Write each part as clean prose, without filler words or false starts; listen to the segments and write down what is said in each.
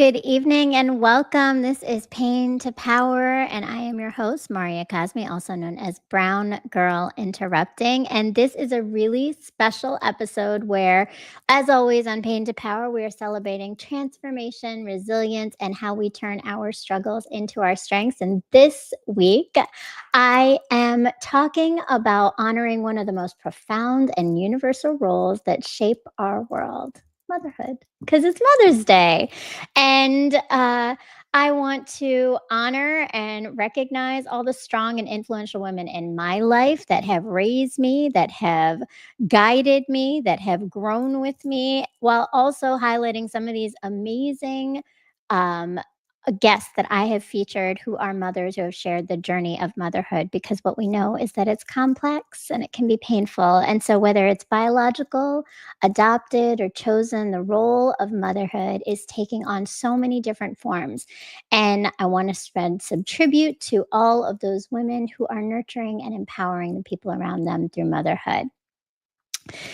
Good evening and welcome. This is Pain to Power, and I am your host, Maria Cosme, also known as Brown Girl Interrupting. And this is a really special episode where, as always, on Pain to Power, we are celebrating transformation, resilience, and how we turn our struggles into our strengths. And this week, I am talking about honoring one of the most profound and universal roles that shape our world, motherhood, because it's Mother's Day. And I want to honor and recognize all the strong and influential women in my life that have raised me, that have guided me, that have grown with me, while also highlighting some of these amazing um, guests that I have featured who are mothers who have shared the journey of motherhood, because what we know is that it's complex and it can be painful. And so, whether it's biological, adopted, or chosen, the role of motherhood is taking on so many different forms. And I want to spread some tribute to all of those women who are nurturing and empowering the people around them through motherhood.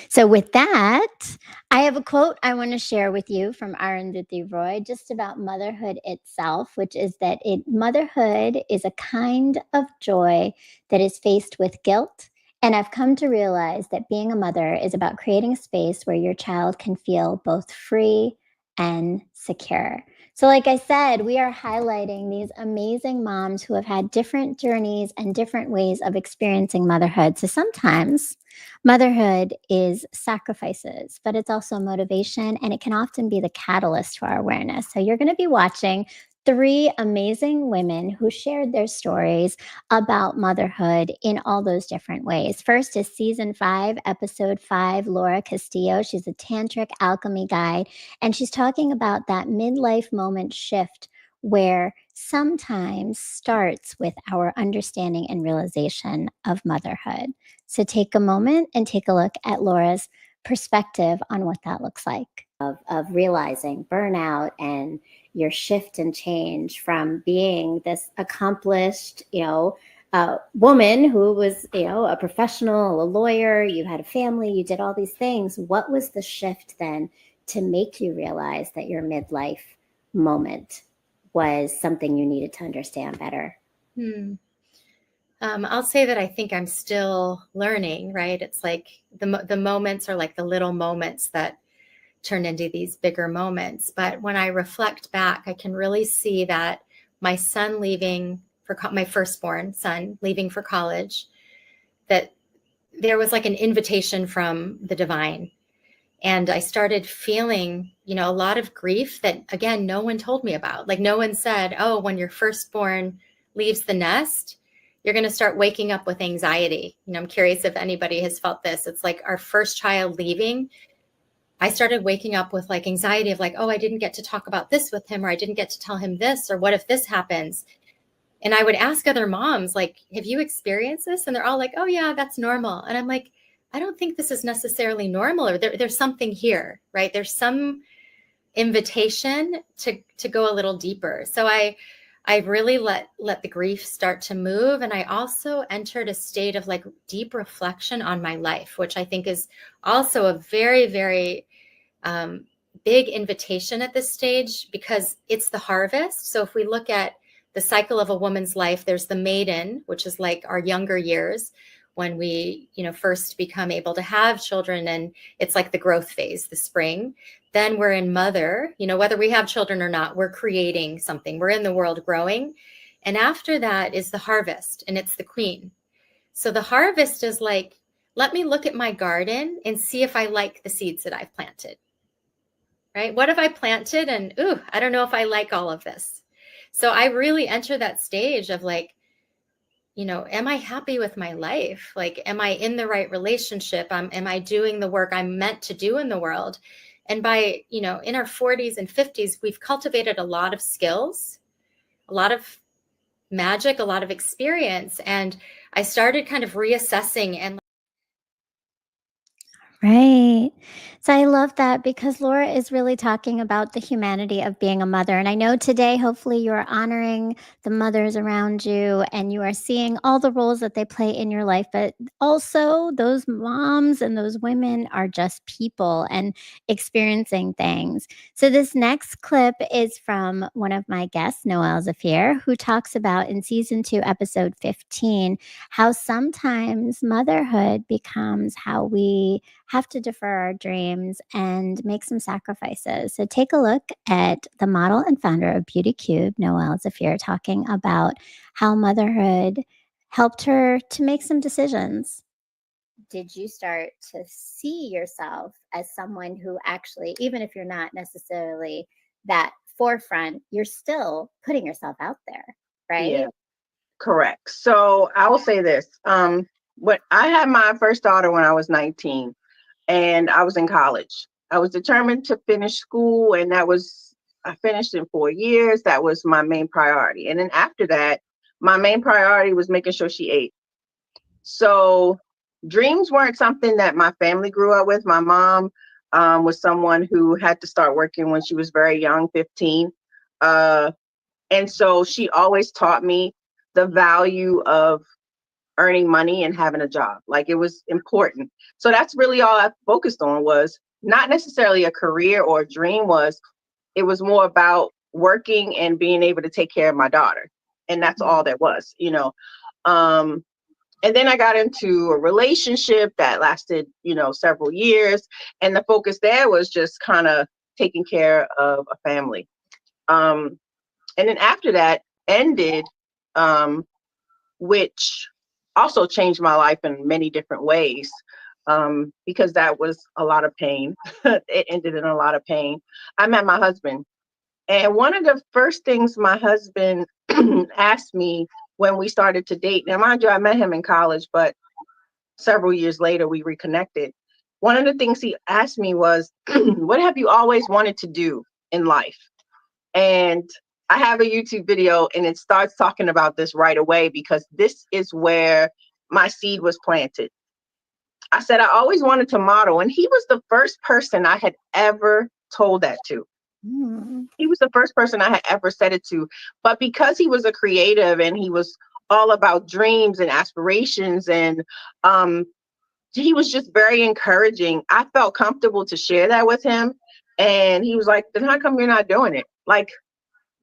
So, with that, I have a quote I want to share with you from Arundhati Roy just about motherhood itself, which is that motherhood is a kind of joy that is faced with guilt. And I've come to realize that being a mother is about creating a space where your child can feel both free and secure. So, like I said, we are highlighting these amazing moms who have had different journeys and different ways of experiencing motherhood. So, sometimes motherhood is sacrifices, but it's also motivation, and it can often be the catalyst for our awareness. So, you're going to be watching three amazing women who shared their stories about motherhood in all those different ways. First is season 5, episode 5, Laura Castillo. She's a tantric alchemy guide, and she's talking about that midlife moment shift where sometimes starts with our understanding and realization of motherhood. So take a moment and take a look at Laura's perspective on what that looks like. Of realizing burnout and your shift and change from being this accomplished, woman who was, a professional, a lawyer, you had a family, you did all these things. What was the shift then to make you realize that your midlife moment was something you needed to understand better? I'll say that I think I'm still learning, right? It's like the moments are like the little moments that turn into these bigger moments. But when I reflect back, I can really see that my son leaving my firstborn son leaving for college, that there was like an invitation from the divine. And I started feeling, a lot of grief that, again, no one told me about. Like, no one said, oh, when your firstborn leaves the nest, you're going to start waking up with anxiety. I'm curious if anybody has felt this. It's like our first child leaving. I started waking up with like anxiety of like, oh, I didn't get to talk about this with him, or I didn't get to tell him this, or what if this happens? And I would ask other moms, like, have you experienced this? And they're all like, oh yeah, that's normal. And I'm like, I don't think this is necessarily normal, or there's something here, right? There's some invitation to go a little deeper. So I really let the grief start to move. And I also entered a state of like deep reflection on my life, which I think is also a very, very big invitation at this stage, because it's the harvest. So if we look at the cycle of a woman's life, there's the maiden, which is like our younger years when we, first become able to have children, and it's like the growth phase, the spring. Then we're in mother, whether we have children or not, we're creating something. We're in the world growing. And after that is the harvest, and it's the queen. So the harvest is like, let me look at my garden and see if I like the seeds that I've planted, right? What have I planted? And, I don't know if I like all of this. So I really enter that stage of like, am I happy with my life? Like, am I in the right relationship? Am I doing the work I'm meant to do in the world? And by, in our 40s and 50s, we've cultivated a lot of skills, a lot of magic, a lot of experience. And I started kind of reassessing and Right. So I love that because Laura is really talking about the humanity of being a mother. And I know today, hopefully, you are honoring the mothers around you and you are seeing all the roles that they play in your life. But also, those moms and those women are just people and experiencing things. So, this next clip is from one of my guests, Noel Zafir, who talks about in season 2, episode 15, how sometimes motherhood becomes how we have to defer our dreams and make some sacrifices. So take a look at the model and founder of Beauty Cube, Noel Zafir, talking about how motherhood helped her to make some decisions. Did you start to see yourself as someone who actually, even if you're not necessarily that forefront, you're still putting yourself out there, right? Yeah, correct. So I will say this. When I had my first daughter when I was 19 and I was in college, I was determined to finish school, and I finished in 4 years. That was my main priority. And then after that, my main priority was making sure she ate. So dreams weren't something that my family grew up with. My mom was someone who had to start working when she was very young, 15. Uh, and so she always taught me the value of earning money and having a job. Like, it was important. So that's really all I focused on, was not necessarily a career or a dream. It was more about working and being able to take care of my daughter. And that's all there was, you know. Um, and then I got into a relationship that lasted, several years. And the focus there was just kind of taking care of a family. Um, and then after that ended, um, which also changed my life in many different ways, because that was a lot of pain. It ended in a lot of pain. I met my husband. And one of the first things my husband asked me when we started to date, now mind you, I met him in college, but several years later we reconnected. One of the things he asked me was, what have you always wanted to do in life? And I have a YouTube video and it starts talking about this right away, because this is where my seed was planted. I said I always wanted to model, and he was the first person I had ever told that to. He was the first person I had ever said it to. But because he was a creative and he was all about dreams and aspirations, and he was just very encouraging, I felt comfortable to share that with him. And he was like, then how come you're not doing it? Like,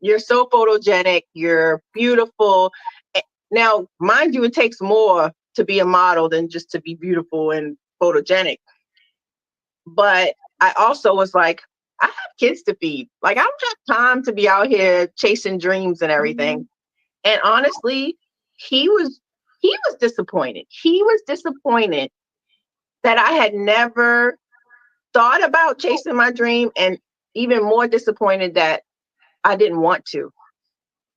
you're so photogenic, you're beautiful. Now, mind you, it takes more to be a model than just to be beautiful and photogenic. But I also was like, I have kids to feed. Like, I don't have time to be out here chasing dreams and everything. And honestly, he was disappointed. He was disappointed that I had never thought about chasing my dream, and even more disappointed that I didn't want to.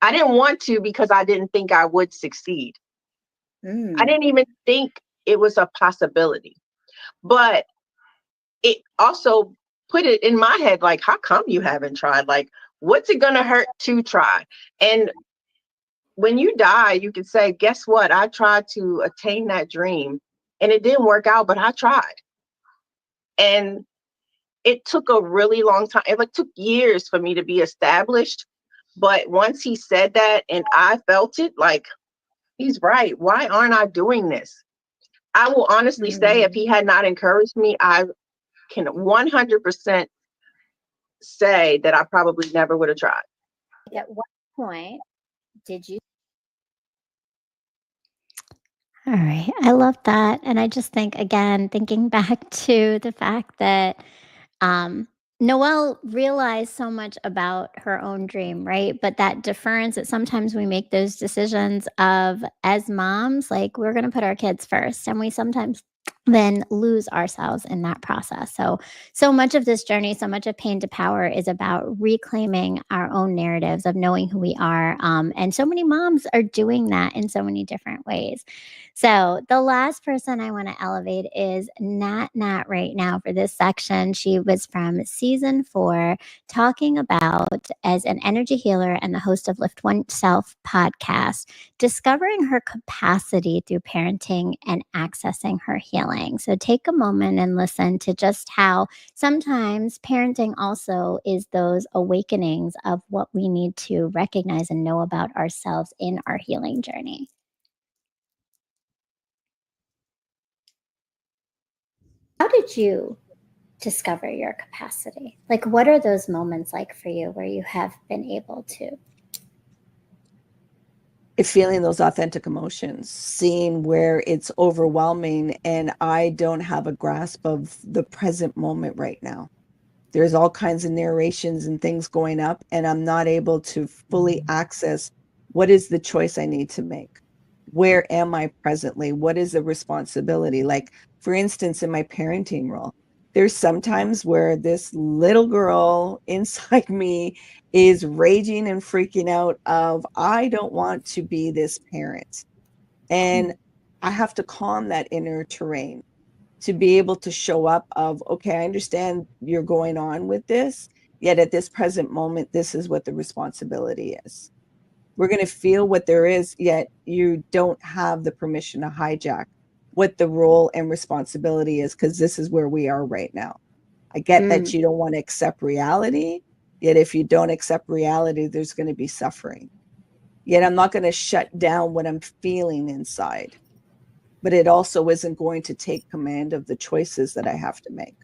I didn't want to because I didn't think I would succeed. I didn't even think it was a possibility. But it also put it in my head, like, how come you haven't tried? Like, what's it going to hurt to try? And when you die, you can say, guess what? I tried to attain that dream and it didn't work out, but I tried. And it took a really long time. It like took years for me to be established. But once he said that and I felt it, like, he's right. Why aren't I doing this? I will honestly say, if he had not encouraged me, I can 100% say that I probably never would have tried. At what point did you? All right. I love that. And I just think, again, thinking back to the fact that um, Noelle realized so much about her own dream, right? But that deference that sometimes we make those decisions of, as moms, like, we're going to put our kids first. And we sometimes then lose ourselves in that process. So much of this journey, so much of Pain to Power is about reclaiming our own narratives of knowing who we are. And so many moms are doing that in so many different ways. So the last person I want to elevate is Nat right now for this section. She was from season 4, talking about, as an energy healer and the host of Lift Oneself podcast, discovering her capacity through parenting and accessing her healing. healing. So take a moment and listen to just how sometimes parenting also is those awakenings of what we need to recognize and know about ourselves in our healing journey. How did you discover your capacity? Like, what are those moments like for you where you have been able to? Feeling those authentic emotions, seeing where it's overwhelming and I don't have a grasp of the present moment right now. There's all kinds of narrations and things going up, and I'm not able to fully access what is the choice I need to make. Where am I presently? What is the responsibility? Like, for instance, in my parenting role, there's sometimes where this little girl inside me is raging and freaking out of, I don't want to be this parent. And I have to calm that inner terrain to be able to show up of, okay, I understand you're going on with this, yet at this present moment, this is what the responsibility is. We're going to feel what there is, yet you don't have the permission to hijack what the role and responsibility is, because this is where we are right now. I get that you don't want to accept reality, yet if you don't accept reality, there's going to be suffering. Yet I'm not going to shut down what I'm feeling inside, but it also isn't going to take command of the choices that I have to make.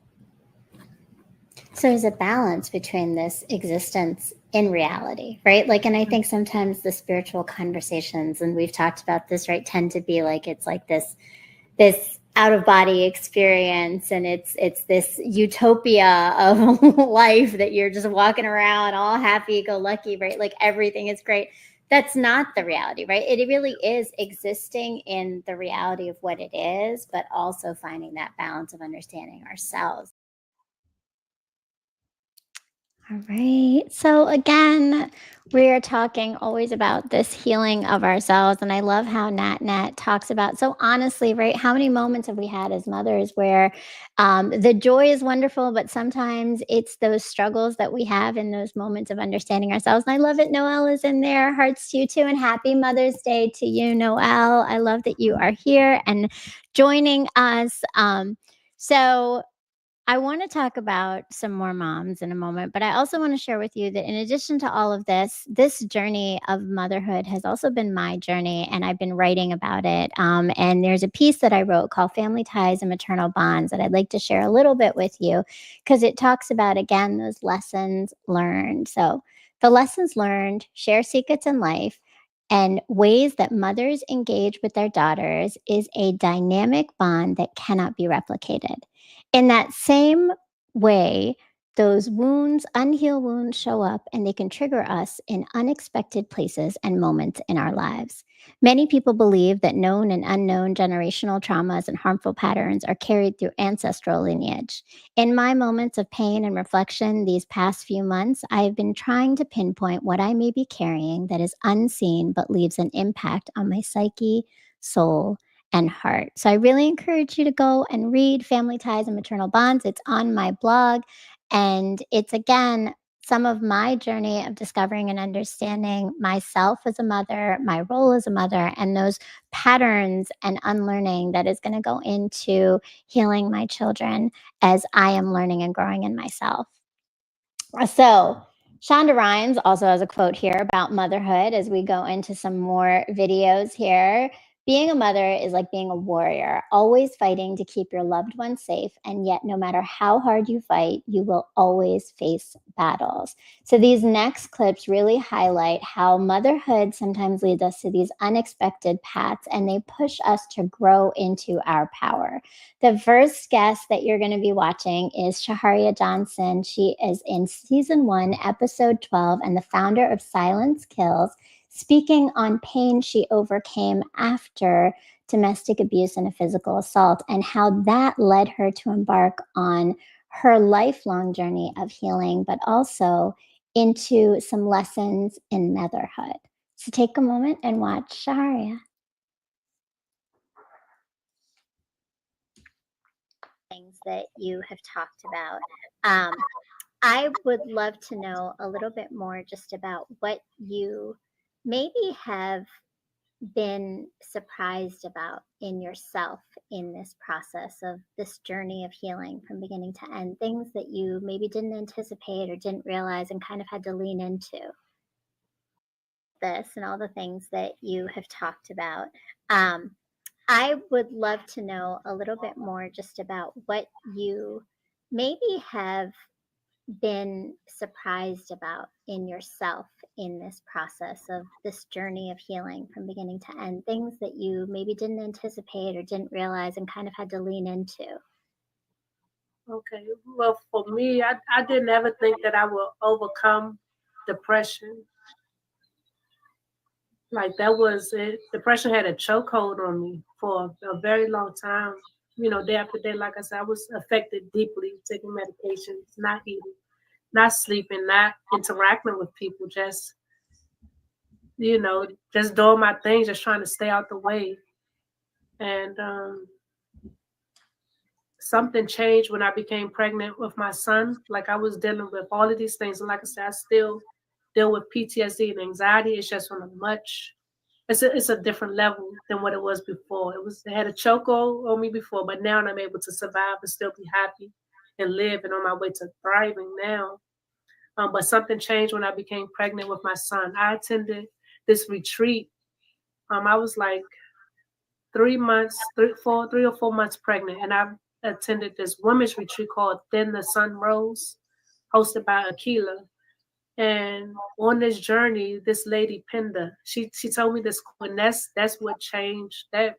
So there's a balance between this existence in reality, right? Like, and I think sometimes the spiritual conversations, and we've talked about this, right, tend to be like, it's like this out of body experience, and it's this utopia of life that you're just walking around all happy go lucky, right? Like everything is great. That's not the reality, right? It really is existing in the reality of what it is, but also finding that balance of understanding ourselves. All right. So again, we are talking always about this healing of ourselves. And I love how Nat talks about so honestly, right? How many moments have we had as mothers where the joy is wonderful, but sometimes it's those struggles that we have in those moments of understanding ourselves. And I love it. Noel is in there. Hearts to you too. And happy Mother's Day to you, Noel. I love that you are here and joining us. So I want to talk about some more moms in a moment, but I also want to share with you that in addition to all of this, this journey of motherhood has also been my journey, and I've been writing about it. And there's a piece that I wrote called Family Ties and Maternal Bonds that I'd like to share a little bit with you because it talks about, again, those lessons learned. So the lessons learned, share secrets in life, and ways that mothers engage with their daughters is a dynamic bond that cannot be replicated. In that same way, those wounds, unhealed wounds, show up and they can trigger us in unexpected places and moments in our lives. Many people believe that known and unknown generational traumas and harmful patterns are carried through ancestral lineage. In my moments of pain and reflection these past few months, I have been trying to pinpoint what I may be carrying that is unseen but leaves an impact on my psyche, soul, and heart. So I really encourage you to go and read Family Ties and Maternal Bonds. It's on my blog. And it's, again, some of my journey of discovering and understanding myself as a mother, my role as a mother, and those patterns and unlearning that is going to go into healing my children as I am learning and growing in myself. So, Shonda Rhimes also has a quote here about motherhood as we go into some more videos here. Being a mother is like being a warrior, always fighting to keep your loved ones safe. And yet, no matter how hard you fight, you will always face battles. So, these next clips really highlight how motherhood sometimes leads us to these unexpected paths and they push us to grow into our power. The first guest that you're going to be watching is Shehariah Johnson. She is in season 1, episode 12, and the founder of Silence Kills, speaking on pain she overcame after domestic abuse and a physical assault, and how that led her to embark on her lifelong journey of healing, but also into some lessons in motherhood. So take a moment and watch Shehariah. Things that you have talked about. I would love to know a little bit more just about what you maybe have been surprised about in yourself in this process of this journey of healing from beginning to end? Things that you maybe didn't anticipate or didn't realize and kind of had to lean into this and all the things that you have talked about. Um, I would love to know a little bit more just about what you maybe have been surprised about in yourself in this process of this journey of healing from beginning to end? Things that you maybe didn't anticipate or didn't realize and kind of had to lean into. Okay. Well, for me, I didn't ever think that I would overcome depression. Like that was it. Depression had a chokehold on me for a very long time. Day after day, like I said, I was affected deeply, taking medications, not eating, not sleeping, not interacting with people, just doing my thing, just trying to stay out the way. And something changed when I became pregnant with my son. Like I was dealing with all of these things. And like I said, I still deal with PTSD and anxiety. It's just on it's a different level than what it was before. It had a chokehold on me before, but now I'm able to survive and still be happy and live and on my way to thriving now. But something changed when I became pregnant with my son. I attended this retreat. I was like 3 or 4 months pregnant, and I attended this women's retreat called Then the Sun Rose, hosted by Akila. And on this journey, this lady Pinda, she told me this, and that's what changed. That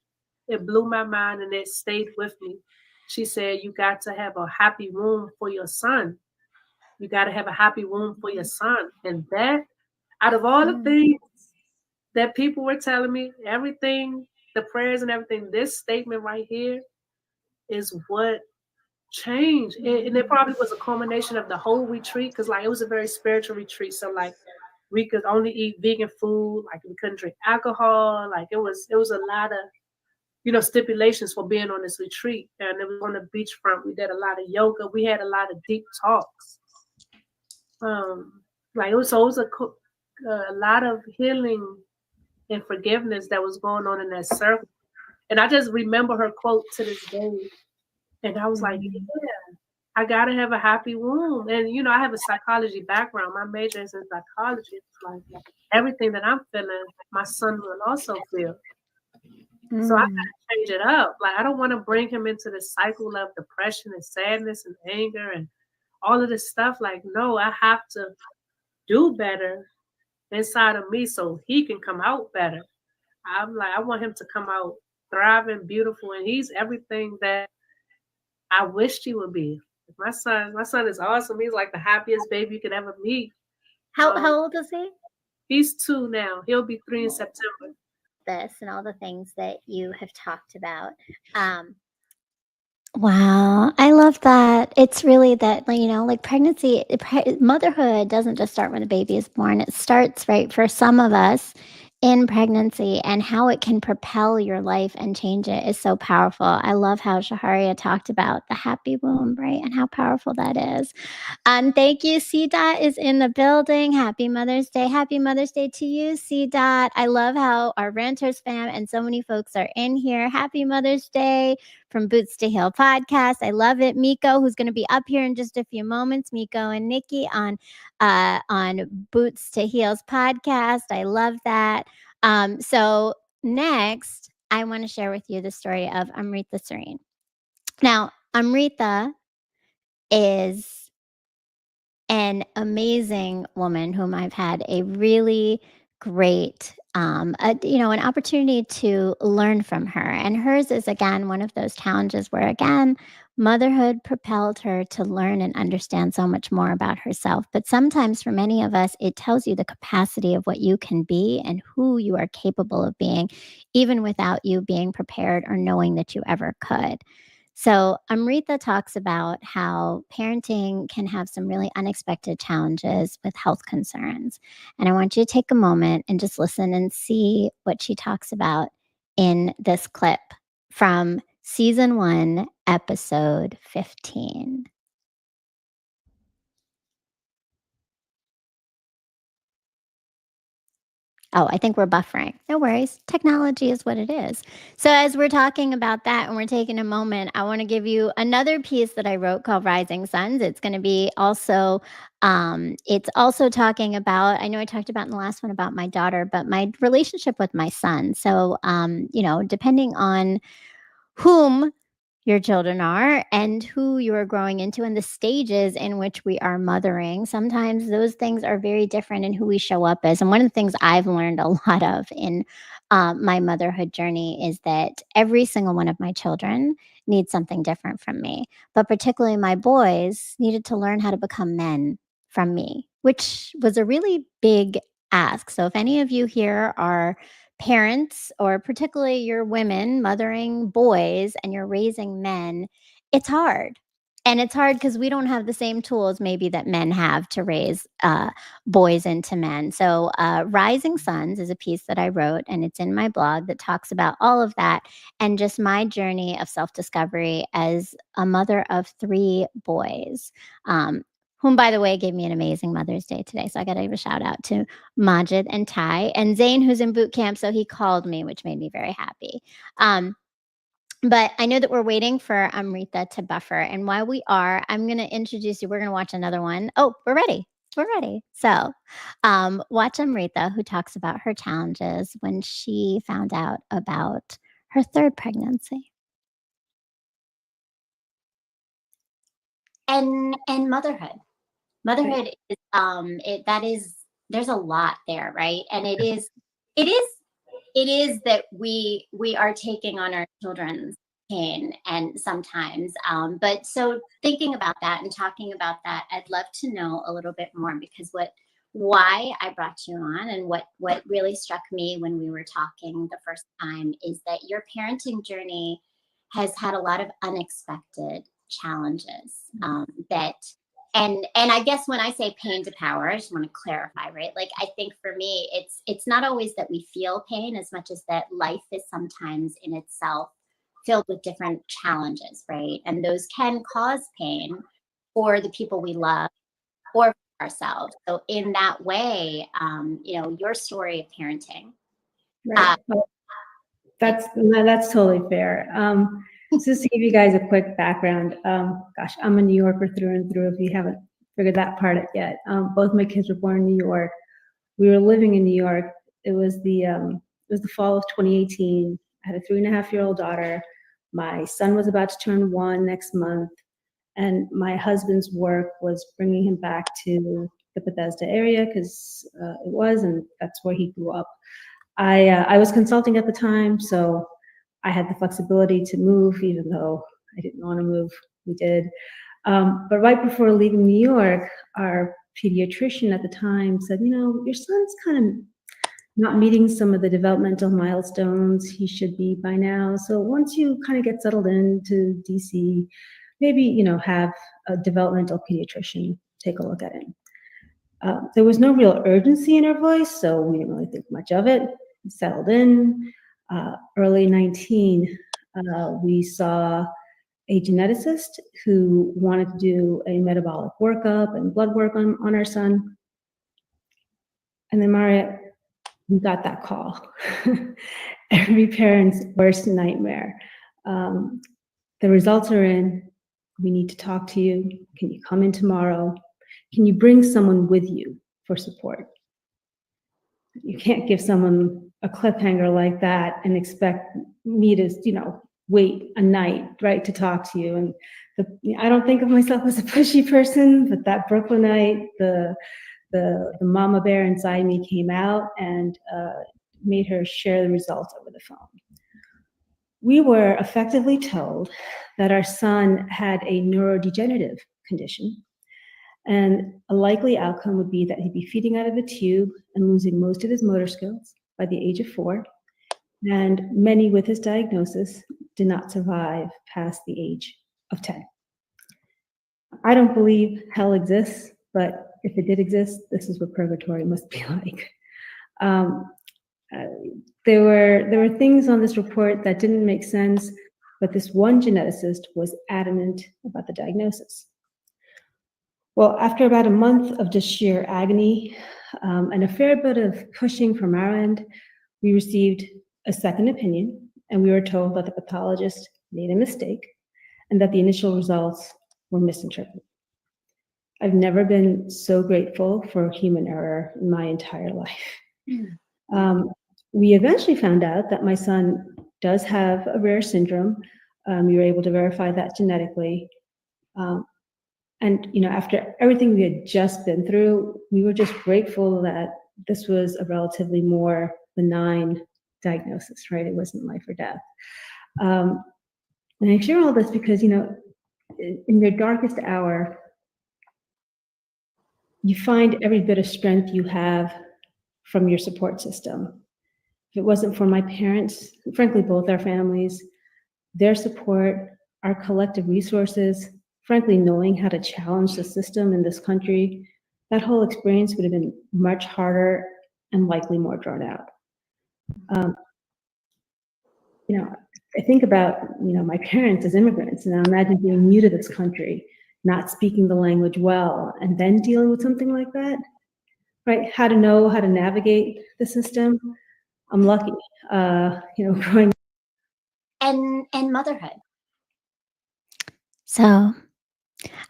it blew my mind, and it stayed with me. She said, "You got to have a happy womb for your son. You got to have a happy womb for your son." And that, out of all the things that people were telling me, everything, the prayers and everything, this statement right here is what changed. And it probably was a culmination of the whole retreat, because like it was a very spiritual retreat. So like we could only eat vegan food, like we couldn't drink alcohol. Like it was a lot of stipulations for being on this retreat. And it was on the beachfront. We did a lot of yoga. We had a lot of deep talks. Like it was a lot of healing and forgiveness that was going on in that circle. And I just remember her quote to this day. And I was like, yeah, I gotta have a happy womb. And I have a psychology background. My major is in psychology. It's like everything that I'm feeling, my son will also feel. So I gotta change it up. Like I don't want to bring him into the cycle of depression and sadness and anger and all of this stuff. Like, no, I have to do better inside of me so he can come out better. I'm like, I want him to come out thriving, beautiful, and he's everything that I wished he would be. My son is awesome. He's like the happiest baby you could ever meet. How old is he? He's 2 now. He'll be 3 in September. This and all the things that you have talked about. Wow, I love that. It's really that, like pregnancy, motherhood doesn't just start when the baby is born. It starts, right, for some of us in pregnancy, and how it can propel your life and change it is so powerful. I love how Shehariah talked about the happy womb, right, and how powerful that is. Thank you. C Dot is in the building. Happy Mother's Day. Happy Mother's Day to you, C Dot. I love how our Renters fam and so many folks are in here. Happy Mother's Day from Boots to Heel podcast. I love it. Miko, who's going to be up here in just a few moments. Miko and Nikki on Boots to Heels podcast. I love that. So next, I want to share with you the story of Amrita Sareen. Now, Amrita is an amazing woman whom I've had a really great, an opportunity to learn from her. And hers is, again, one of those challenges where, again, motherhood propelled her to learn and understand so much more about herself. But sometimes for many of us, it tells you the capacity of what you can be and who you are capable of being, even without you being prepared or knowing that you ever could. So, Amrita talks about how parenting can have some really unexpected challenges with health concerns. And I want you to take a moment and just listen and see what she talks about in this clip from season 1, episode 15. Oh, I think we're buffering. No worries. Technology is what it is. So as we're talking about that and we're taking a moment, I want to give you another piece that I wrote called Rising Suns. It's going to be also it's also talking about, I know I talked about in the last one about my daughter, but my relationship with my son. So depending on whom your children are and who you are growing into and the stages in which we are mothering. Sometimes those things are very different in who we show up as. And one of the things I've learned a lot of in my motherhood journey is that every single one of my children needs something different from me. But particularly my boys needed to learn how to become men from me, which was a really big ask. So if any of you here are parents, or particularly you're women mothering boys and you're raising men, it's hard. And it's hard because we don't have the same tools maybe that men have to raise boys into men. So, Rising Suns is a piece that I wrote, and it's in my blog that talks about all of that and just my journey of self discovery as a mother of 3 boys. Whom, by the way, gave me an amazing Mother's Day today. So I got to give a shout out to Majid and Ty and Zane, who's in boot camp. So he called me, which made me very happy. But I know that we're waiting for Amrita to buffer. And while we are, I'm going to introduce you. We're going to watch another one. Oh, we're ready. We're ready. So watch Amrita, who talks about her challenges when she found out about her 3rd pregnancy. And motherhood. Motherhood is there's a lot there, right? And it is that we are taking on our children's pain and sometimes but so thinking about that and talking about that, I'd love to know a little bit more, because why I brought you on and what really struck me when we were talking the first time is that your parenting journey has had a lot of unexpected challenges that and I guess when I say pain to power, I just want to clarify, right? Like, I think for me, it's not always that we feel pain as much as that life is sometimes in itself filled with different challenges, right? And those can cause pain for the people we love or for ourselves. So in that way, your story of parenting. Right. Well, that's totally fair. So just to give you guys a quick background, I'm a New Yorker through and through, if you haven't figured that part out yet. Both my kids were born in New York. We were living in New York. It was the fall of 2018. I had a 3.5-year-old daughter. My son was about to turn 1 next month, and my husband's work was bringing him back to the Bethesda area because and that's where he grew up. I was consulting at the time, so I had the flexibility to move, even though I didn't want to move. We did. But right before leaving New York, our pediatrician at the time said, your son's kind of not meeting some of the developmental milestones he should be by now. So once you kind of get settled into DC, maybe, have a developmental pediatrician take a look at it. There was no real urgency in her voice, so we didn't really think much of it. We settled in. Early 19, we saw a geneticist who wanted to do a metabolic workup and blood work on our son. And then, Maria, we got that call. Every parent's worst nightmare. The results are in. We need to talk to you. Can you come in tomorrow? Can you bring someone with you for support? You can't give someone a cliffhanger like that and expect me to, wait a night, right, to talk to you. And I don't think of myself as a pushy person, but that Brooklynite, the mama bear inside me came out and made her share the results over the phone. We were effectively told that our son had a neurodegenerative condition, and a likely outcome would be that he'd be feeding out of a tube and losing most of his motor skills by the age of 4. And many with his diagnosis did not survive past the age of 10. I don't believe hell exists, but if it did exist, this is what purgatory must be like. There were things on this report that didn't make sense, but this one geneticist was adamant about the diagnosis. Well, after about a month of just sheer agony, and a fair bit of pushing from our end, we received a second opinion, and we were told that the pathologist made a mistake and that the initial results were misinterpreted. I've never been so grateful for human error in my entire life. We eventually found out that my son does have a rare syndrome. We were able to verify that genetically. And after everything we had just been through, we were just grateful that this was a relatively more benign diagnosis, right? It wasn't life or death. And I share all this because, in your darkest hour, you find every bit of strength you have from your support system. If it wasn't for my parents, frankly, both our families, their support, our collective resources, frankly, knowing how to challenge the system in this country, that whole experience would have been much harder and likely more drawn out. I think about, my parents as immigrants, and I imagine being new to this country, not speaking the language well, and then dealing with something like that, right? How to know how to navigate the system. I'm lucky, growing. And motherhood. So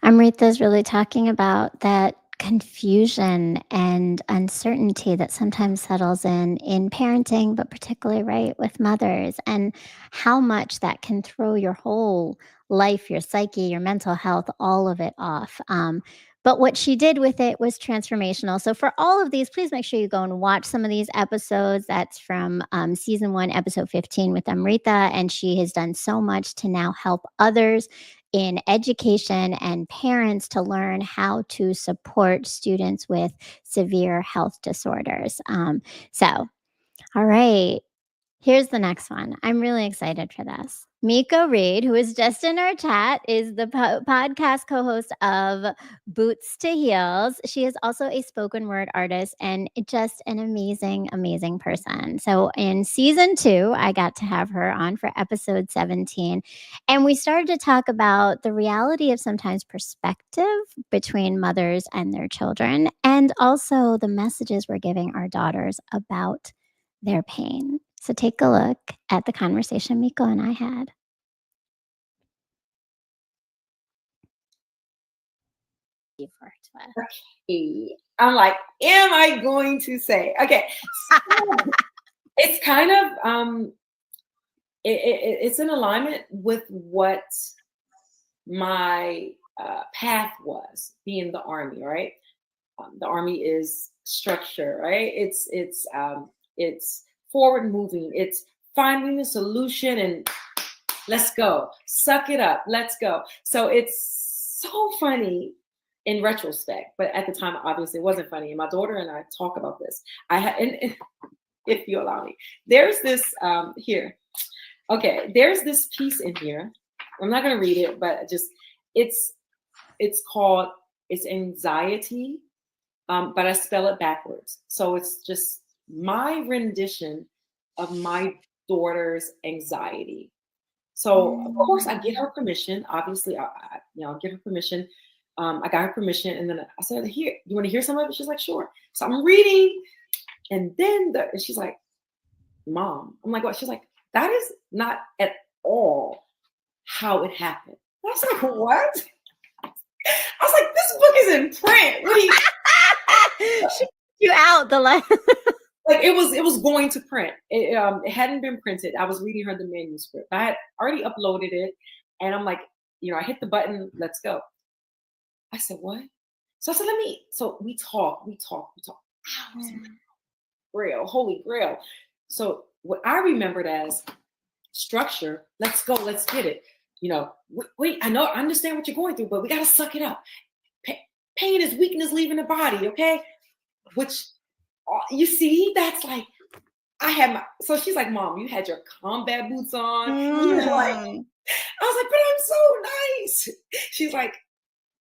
Amrita's really talking about that confusion and uncertainty that sometimes settles in parenting, but particularly right with mothers, and how much that can throw your whole life, your psyche, your mental health, all of it off. But what she did with it was transformational. So for all of these, please make sure you go and watch some of these episodes. That's from season 1, episode 15 with Amrita, and she has done so much to now help others in education and parents to learn how to support students with severe health disorders. So, all right, here's the next one. I'm really excited for this. Miko Reed, who is just in our chat, is the podcast co-host of Boots to Heels. She is also a spoken word artist and just an amazing, amazing person. So in season 2, I got to have her on for episode 17. And we started to talk about the reality of sometimes perspective between mothers and their children, and also the messages we're giving our daughters about their pain. So take a look at the conversation Miko and I had. Okay. I'm like, am I going to say? Okay. So it's kind of it's in alignment with what my path was, being the Army, right? The Army is structure, right? It's forward moving. It's finding a solution and let's go. Suck it up. Let's go. So it's so funny in retrospect, but at the time, obviously, it wasn't funny. And my daughter and I talk about this. And if you allow me, there's this here. Okay, there's this piece in here. I'm not gonna read it, but it's called anxiety, but I spell it backwards. So it's just my rendition of my daughter's anxiety. So of course I get her permission. Obviously, I'll get her permission. I got her permission, and then I said, "Here, you want to hear some of it?" She's like, "Sure." So I'm reading, and then she's like, "Mom," I'm like, "What?" She's like, "That is not at all how it happened." I was like, "What?" I was like, "This book is in print." What do you? You out the light. Like it was going to print. It hadn't been printed. I was reading her the manuscript. I had already uploaded it, and I'm like, I hit the button. Let's go. I said, "What?" So I said, So we talk. Hours, Grail, holy grail. So what I remembered as structure. Let's go. Let's get it. Wait. I understand what you're going through, but we gotta suck it up. Pain is weakness leaving the body. Okay, which. You see, that's like so she's like, "Mom, you had your combat boots on." I was like, "But I'm so nice." She's like,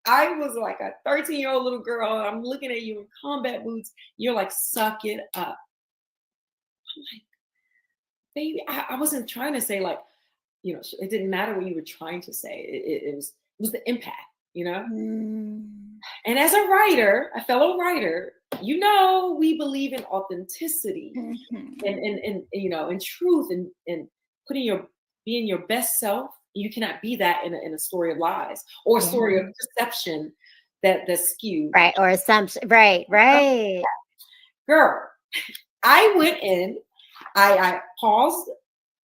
"I was like a 13-year-old little girl. And I'm looking at you in combat boots. You're like, suck it up." I'm like, "Baby, I wasn't trying to say like, it didn't matter what you were trying to say. It was the impact, And as a fellow writer, we believe in authenticity and truth and being your best self. You cannot be that in a story of lies or a story of deception that's skewed. Right. Or assumption. Right. Girl, I went in, I paused.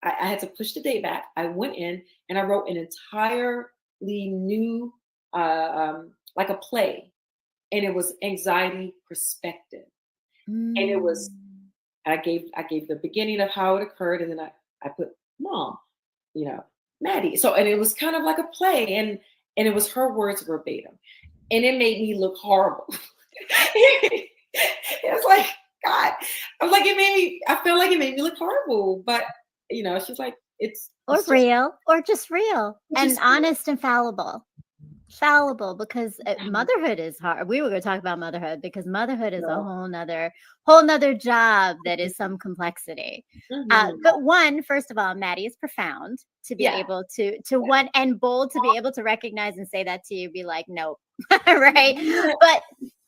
I had to push the date back. I went in and I wrote an entirely new, like a play, and it was anxiety perspective. And it was, I gave the beginning of how it occurred, and then I put mom, Maddie. So, and it was kind of like a play, and it was her words verbatim, and it made me look horrible. It was like, God, I felt like it made me look horrible, but she's like, it's real, or just real and honest and fallible, because motherhood is hard. We were going to talk about motherhood because motherhood is a whole nother job that is some complexity. But one, first of all, Maddie, is profound to be able to one, and bold to be able to recognize and say that to you, be like, nope. Right.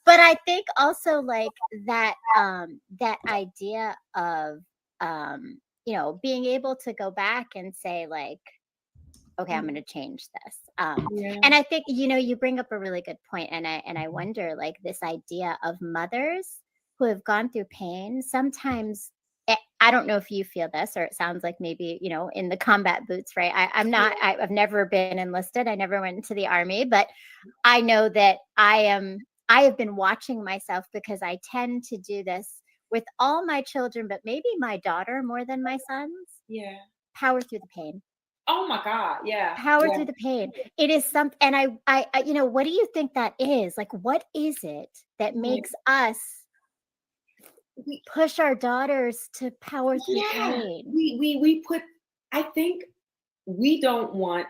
But I think also like that idea of being able to go back and say like, okay, I'm going to change this. And I think, you bring up a really good point. And I wonder, like, this idea of mothers who have gone through pain. Sometimes, I don't know if you feel this, or it sounds like maybe, in the combat boots, right? I've never been enlisted. I never went into the army, but I know that I have been watching myself, because I tend to do this with all my children, but maybe my daughter more than my sons. Yeah. Power through the pain. Oh my God. Yeah. Power through the pain. It is something. And I, what do you think that is? Like, what is it that makes us push our daughters to power through pain? We put, I think we don't want,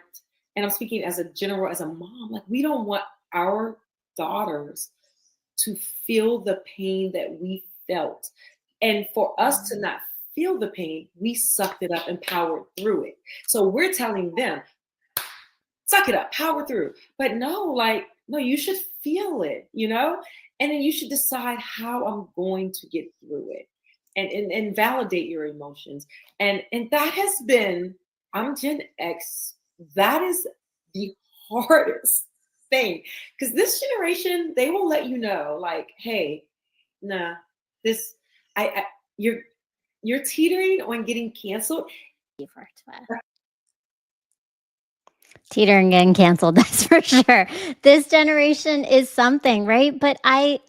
and I'm speaking as a mom, like, we don't want our daughters to feel the pain that we felt. And for us to not feel the pain, we sucked it up and powered through it. So we're telling them, suck it up, power through. But no, you should feel it, and then you should decide how I'm going to get through it, and validate your emotions. And that has been, I'm Gen X, that is the hardest thing, because this generation, they will let you know, like, hey, nah, this, you're teetering on getting canceled. Teetering getting canceled, that's for sure. This generation is something, right? But I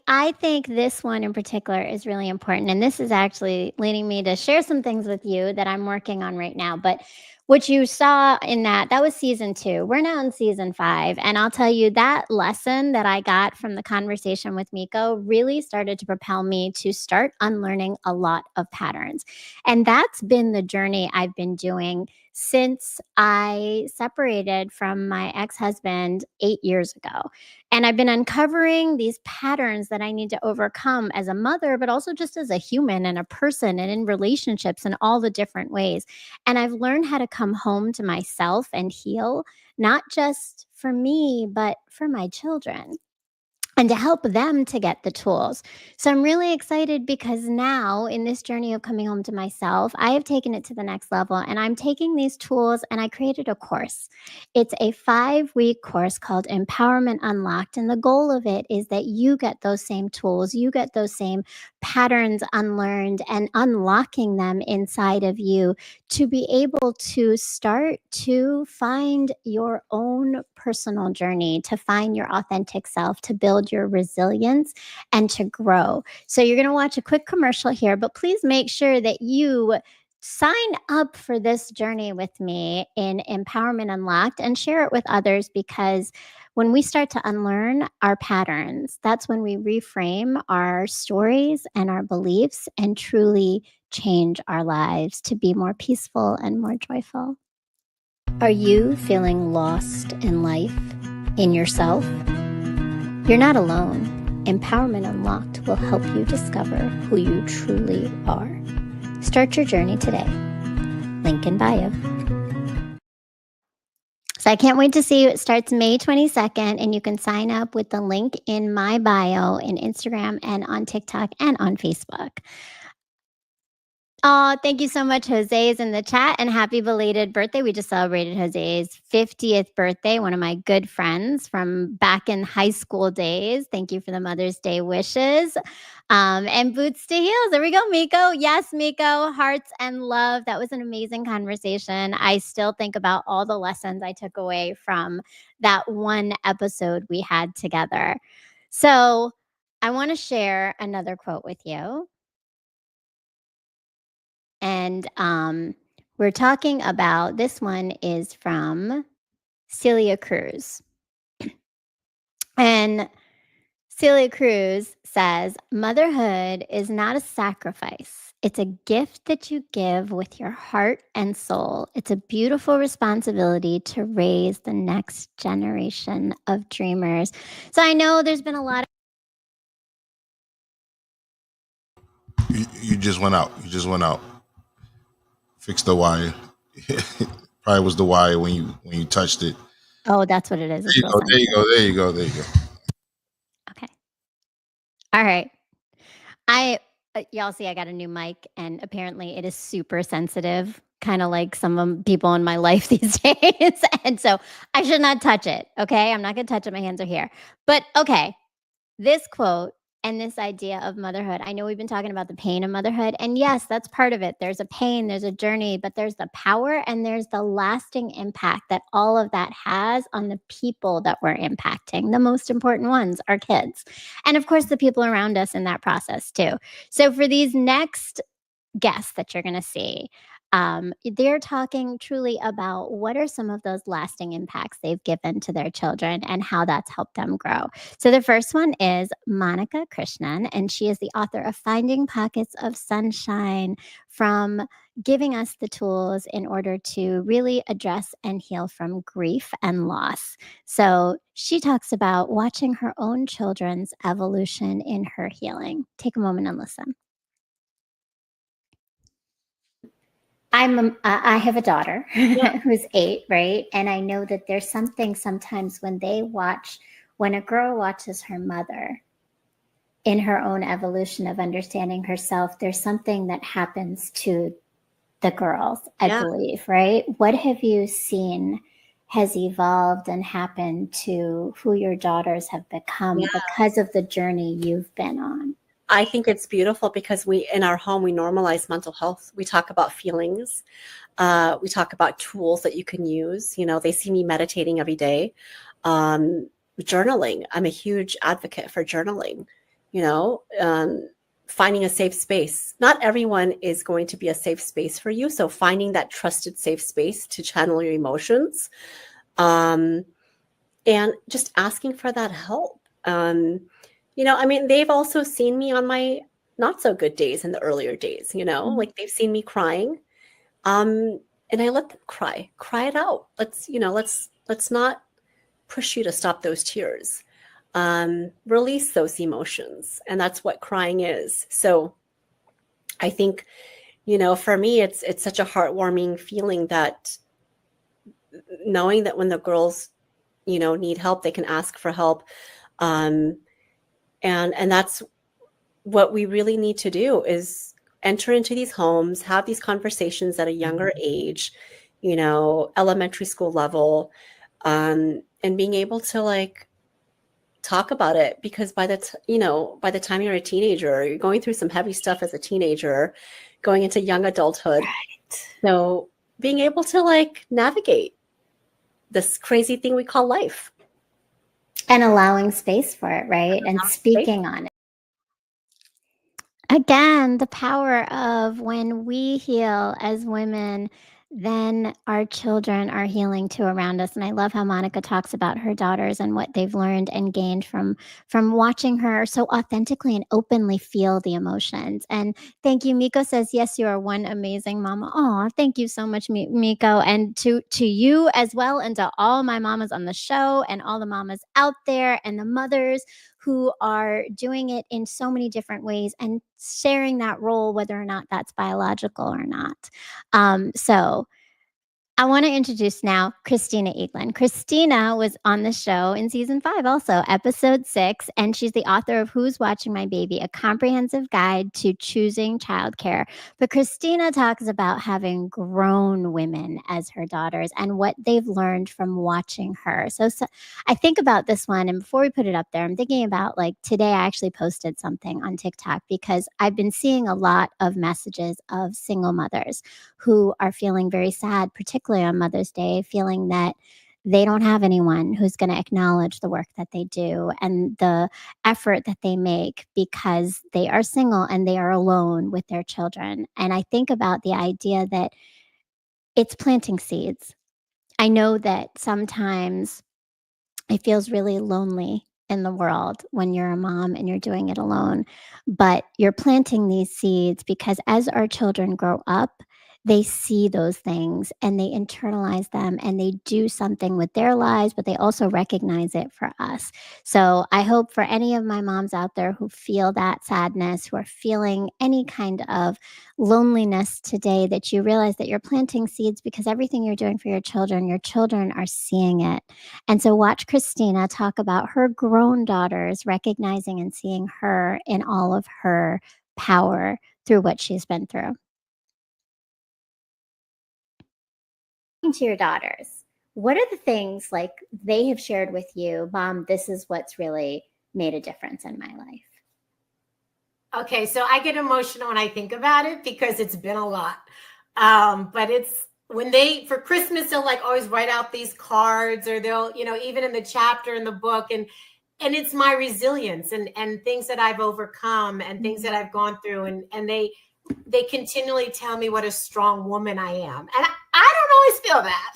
think this one in particular is really important. And this is actually leading me to share some things with you that I'm working on right now. But what you saw in that was season 2. We're now in season 5. And I'll tell you, that lesson that I got from the conversation with Miko really started to propel me to start unlearning a lot of patterns. And that's been the journey I've been doing since I separated from my ex-husband 8 years ago. And I've been uncovering these patterns that I need to overcome as a mother, but also just as a human and a person and in relationships in all the different ways. And I've learned how to come home to myself and heal, not just for me, but for my children, and to help them to get the tools. So I'm really excited, because now in this journey of coming home to myself, I have taken it to the next level, and I'm taking these tools, and I created a course. It's a 5-week course called Empowerment Unlocked. And the goal of it is that you get those same tools, you get those same patterns unlearned, and unlocking them inside of you to be able to start to find your own personal journey, to find your authentic self, to build your resilience, and to grow. So you're going to watch a quick commercial here, but please make sure that you sign up for this journey with me in Empowerment Unlocked and share it with others, because when we start to unlearn our patterns, that's when we reframe our stories and our beliefs and truly change our lives to be more peaceful and more joyful. Are you feeling lost in life, in yourself? You're not alone. Empowerment Unlocked will help you discover who you truly are. Start your journey today. Link in bio. So I can't wait to see you. It starts May 22nd, and you can sign up with the link in my bio in Instagram and on TikTok and on Facebook. Oh, thank you so much. Jose is in the chat, and happy belated birthday. We just celebrated Jose's 50th birthday, one of my good friends from back in high school days. Thank you for the Mother's Day wishes. And boots to heels. There we go, Miko. Yes, Miko, hearts and love. That was an amazing conversation. I still think about all the lessons I took away from that one episode we had together. So I want to share another quote with you. And we're talking about, this one is from Celia Cruz. And Celia Cruz says, motherhood is not a sacrifice. It's a gift that you give with your heart and soul. It's a beautiful responsibility to raise the next generation of dreamers. So I know there's been a lot of You just went out. You just went out. Fix the wire. Probably was the wire when you touched it. Oh, that's what it is. There you go. There you go. There you go. There you go. Okay. All right. Y'all see I got a new mic, and apparently it is super sensitive, kind of like some people in my life these days. And so I should not touch it. Okay. I'm not going to touch it. My hands are here. But okay. This quote and this idea of motherhood. I know we've been talking about the pain of motherhood, and yes, that's part of it. There's a pain, there's a journey, but there's the power and there's the lasting impact that all of that has on the people that we're impacting. The most important ones are kids. And of course, the people around us in that process too. So for these next guests that you're going to see, they're talking truly about what are some of those lasting impacts they've given to their children and how that's helped them grow. So the first one is Monica Krishnan, and she is the author of Finding Pockets of Sunshine, from giving us the tools in order to really address and heal from grief and loss. So she talks about watching her own children's evolution in her healing. Take a moment and listen. I have a daughter who's 8, right? And I know that there's something sometimes when a girl watches her mother in her own evolution of understanding herself, there's something that happens to the girls, I believe, right? What have you seen has evolved and happened to who your daughters have become because of the journey you've been on? I think it's beautiful because in our home, we normalize mental health. We talk about feelings. We talk about tools that you can use. You know, they see me meditating every day. Journaling. I'm a huge advocate for journaling, finding a safe space. Not everyone is going to be a safe space for you. So finding that trusted safe space to channel your emotions, and just asking for that help. They've also seen me on my not so good days in the earlier days, like they've seen me crying. And I let them cry it out. Let's not push you to stop those tears. Release those emotions. And that's what crying is. So I think, for me, it's such a heartwarming feeling that knowing that when the girls, need help, they can ask for help. And that's what we really need to do, is enter into these homes, have these conversations at a younger age, elementary school level, and being able to talk about it, because by the time you're a teenager, you're going through some heavy stuff as a teenager, going into young adulthood. Right. So being able to navigate this crazy thing we call life. And allowing space for it, right? And speaking on it. Again, the power of when we heal as women, then our children are healing too around us. And I love how Monica talks about her daughters and what they've learned and gained from watching her so authentically and openly feel the emotions. And thank you. Miko says, yes, you are one amazing mama. Oh, thank you so much, Miko. And to you as well, and to all my mamas on the show and all the mamas out there and the mothers who are doing it in so many different ways and sharing that role, whether or not that's biological or not. So I want to introduce now Christina Eaglin. Christina was on the show in season 5 also, episode 6, and she's the author of Who's Watching My Baby, a comprehensive guide to choosing childcare. But Christina talks about having grown women as her daughters and what they've learned from watching her. So I think about this one, and before we put it up there, I'm thinking about like today I actually posted something on TikTok because I've been seeing a lot of messages of single mothers who are feeling very sad, particularly on Mother's Day, feeling that they don't have anyone who's going to acknowledge the work that they do and the effort that they make because they are single and they are alone with their children. And I think about the idea that it's planting seeds. I know that sometimes it feels really lonely in the world when you're a mom and you're doing it alone, but you're planting these seeds because as our children grow up, they see those things and they internalize them and they do something with their lives, but they also recognize it for us. So I hope for any of my moms out there who feel that sadness, who are feeling any kind of loneliness today, that you realize that you're planting seeds because everything you're doing for your children are seeing it. And so watch Christina talk about her grown daughters recognizing and seeing her in all of her power through what she's been through. To your daughters, what are the things like they have shared with you, Mom, this is what's really made a difference in my life? Okay, so I get emotional when I think about it because it's been a lot. But it's when they, for Christmas, they'll like always write out these cards, or they'll, even in the chapter in the book, and it's my resilience and things that I've overcome and things that I've gone through, and they continually tell me what a strong woman I am. And I don't always feel that,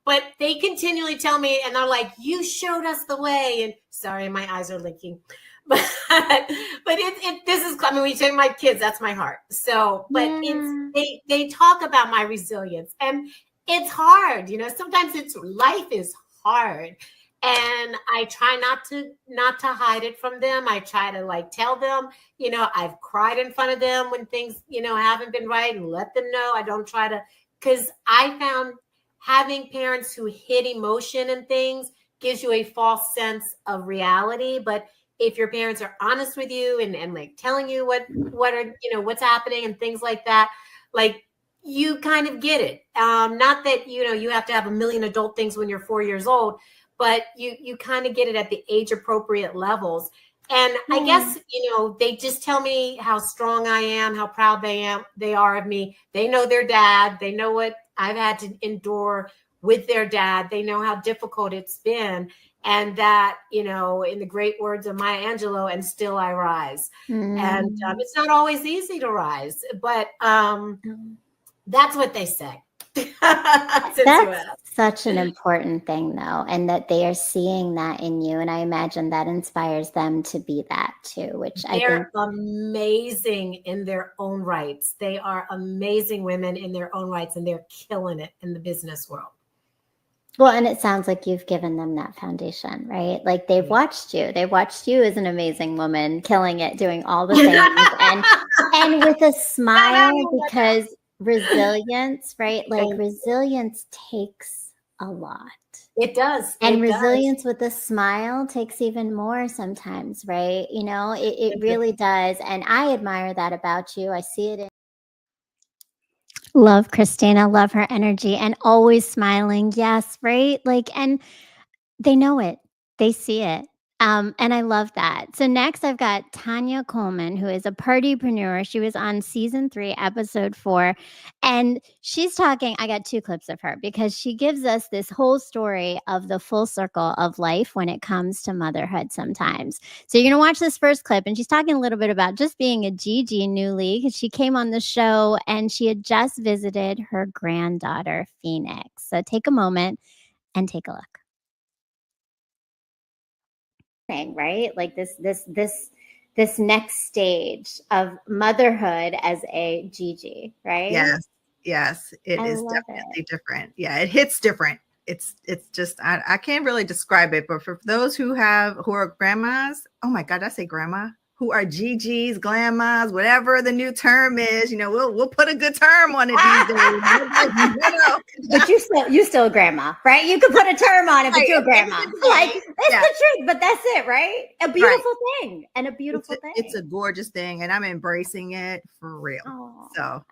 but they continually tell me, and they're like, you showed us the way. And sorry, my eyes are leaking. But this is, I mean, when you take my kids, that's my heart. So, but they talk about my resilience, and it's hard, sometimes life is hard. And I try not to hide it from them. I try to like tell them, I've cried in front of them when things, haven't been right, and let them know. I don't try to, because I found having parents who hid emotion and things gives you a false sense of reality. But if your parents are honest with you and like telling you what are, what's happening and things like that, like you kind of get it. Not that, you have to have a million adult things when you're 4 years old, but you kind of get it at the age appropriate levels. And I guess, they just tell me how strong I am, how proud they are of me. They know their dad. They know what I've had to endure with their dad. They know how difficult it's been. And that, in the great words of Maya Angelou, and still I rise. And it's not always easy to rise, but that's what they say. That's such an important thing, though, and that they are seeing that in you. And I imagine that inspires them to be that too, which they're amazing in their own rights. They are amazing women in their own rights, and they're killing it in the business world. Well, and it sounds like you've given them that foundation, right? Like they've watched you. They've watched you as an amazing woman, killing it, doing all the things, and with a smile, because resilience, right? Like resilience takes a lot. It does. And resilience with a smile takes even more sometimes, right? It really does. And I admire that about you. I see it in. Love Christina, love her energy, and always smiling. Yes, right? Like, and they know it. They see it. And I love that. So next I've got Tonya Coleman, who is a partypreneur. She was on season 3, episode 4. And she's talking, I got 2 clips of her because she gives us this whole story of the full circle of life when it comes to motherhood sometimes. So you're going to watch this first clip, and she's talking a little bit about just being a Gigi newly, because she came on the show and she had just visited her granddaughter, Phoenix. So take a moment and take a look. Right, like this next stage of motherhood as a Gigi, right? Yes, it is definitely different. Yeah, it hits different. It's just I can't really describe it, but for those who are grandmas, oh my God, did I say grandma? who are GGs, grandmas, whatever the new term is, we'll put a good term on it these days. But you still a grandma, right? You could put a term on it, but you're a grandma. Like, it's the truth, but that's it, right? A beautiful thing and a beautiful thing. It's a gorgeous thing, and I'm embracing it for real. So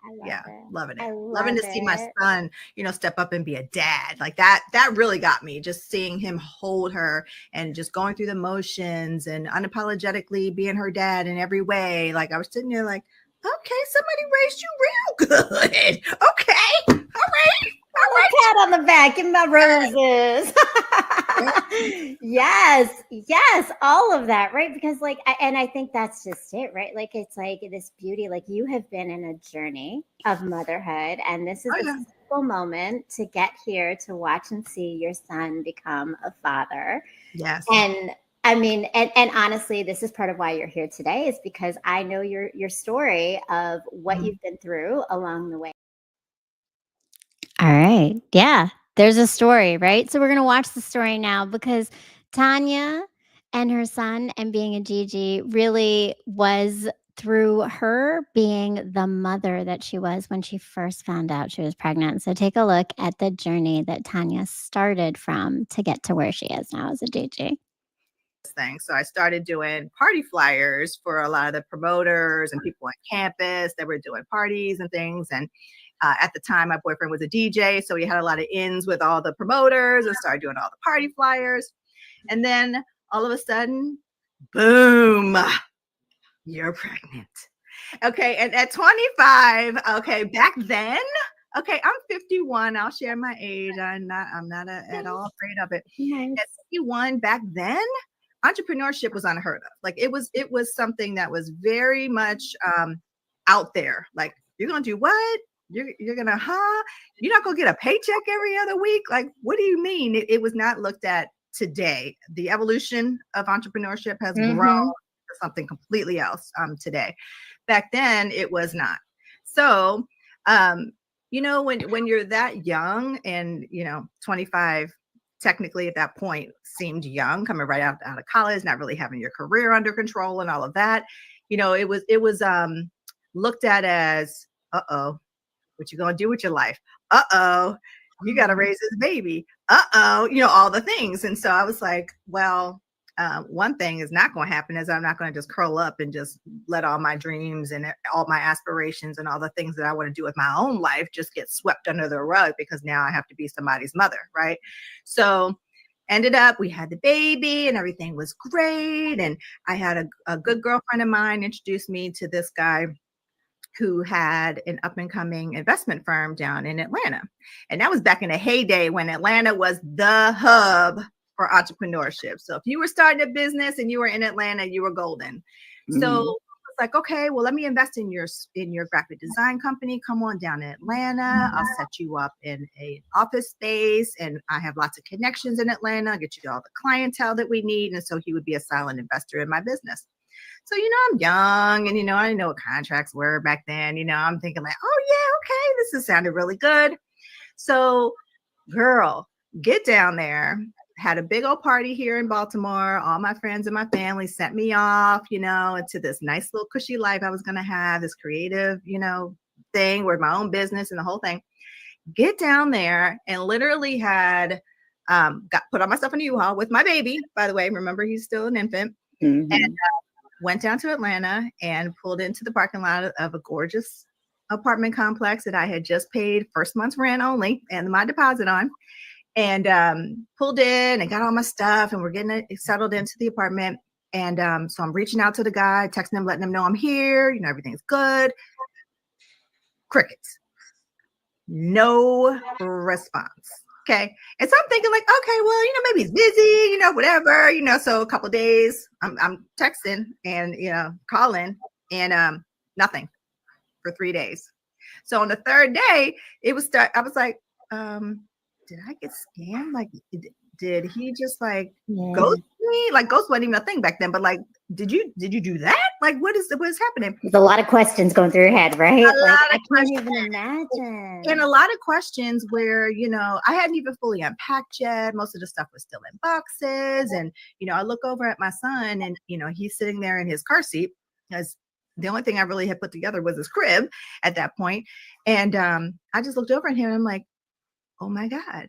loving it. Loving to see my son, step up and be a dad. Like that really got me, just seeing him hold her and just going through the motions and unapologetically being her dad in every way. Like I was sitting there like, okay, somebody raised you real good. Okay. All right. Pat on the back. Give me my roses. Yes, all of that, right? Because I think that's just it, right? Like it's like this beauty, like you have been in a journey of motherhood, and this is a simple moment to get here to watch and see your son become a father. Yes. And I mean, and honestly, this is part of why you're here today, is because I know your story of what you've been through along the way. All right. Yeah, there's a story, right? So we're going to watch the story now, because Tonya and her son and being a Gigi really was through her being the mother that she was when she first found out she was pregnant. So take a look at the journey that Tonya started from to get to where she is now as a Gigi. Thing. So I started doing party flyers for a lot of the promoters and people on campus that were doing parties and things. And at the time, my boyfriend was a DJ, so he had a lot of ins with all the promoters and started doing all the party flyers. And then all of a sudden, boom, you're pregnant. Okay, and at 25, okay, back then, okay, I'm 51. I'll share my age. I'm not at all afraid of it. Nice. At 51, back then, entrepreneurship was unheard of. Like it was something that was very much out there. Like, you're gonna do what? You're gonna you're not gonna get a paycheck every other week? Like, what do you mean? It was not looked at today. The evolution of entrepreneurship has grown to something completely else today. Back then it was not. So when you're that young and 25 technically at that point seemed young, coming right out of college, not really having your career under control and all of that, it was looked at as, what you gonna do with your life? You gotta raise this baby. All the things. And so I was like, well, one thing is not going to happen is I'm not going to just curl up and just let all my dreams and all my aspirations and all the things that I want to do with my own life just get swept under the rug because now I have to be somebody's mother, right? So ended up, we had the baby and everything was great. And I had a good girlfriend of mine introduced me to this guy who had an up-and-coming investment firm down in Atlanta. And that was back in the heyday when Atlanta was the hub for entrepreneurship. So if you were starting a business and you were in Atlanta, you were golden. So I was like, okay, well, let me invest in your graphic design company. Come on down to Atlanta. I'll set you up in an office space. And I have lots of connections in Atlanta. I'll get you all the clientele that we need. And so he would be a silent investor in my business. So, I'm young and, I didn't know what contracts were back then. I'm thinking like, oh, yeah, okay, this has sounded really good. So, girl, get down there. Had a big old party here in Baltimore. All my friends and my family sent me off, into this nice little cushy life I was going to have, this creative, thing with my own business and the whole thing. Get down there and literally had got put on myself in a U-Haul with my baby, by the way. Remember, he's still an infant. And went down to Atlanta and pulled into the parking lot of a gorgeous apartment complex that I had just paid first month's rent only and my deposit on, and pulled in and got all my stuff, and we're getting it settled into the apartment. And so I'm reaching out to the guy, texting him, letting him know I'm here, everything's good. Crickets. No response. Okay. And so I'm thinking like, okay, well, maybe he's busy, whatever, so a couple of days I'm texting and, calling and nothing for 3 days. So on the third day, I was like, did I get scammed? Like, did he just ghost me? Like, ghost wasn't even a thing back then, but like, did you do that? Like, what is happening? There's a lot of questions going through your head, right? A Like, lot I of can't questions. even imagine. And a lot of questions where, you know, I hadn't even fully unpacked yet. Most of the stuff was still in boxes. And, you know, I look over at my son and, you know, he's sitting there in his car seat because the only thing I really had put together was his crib at that point. And I just looked over at him and I'm like, oh my God,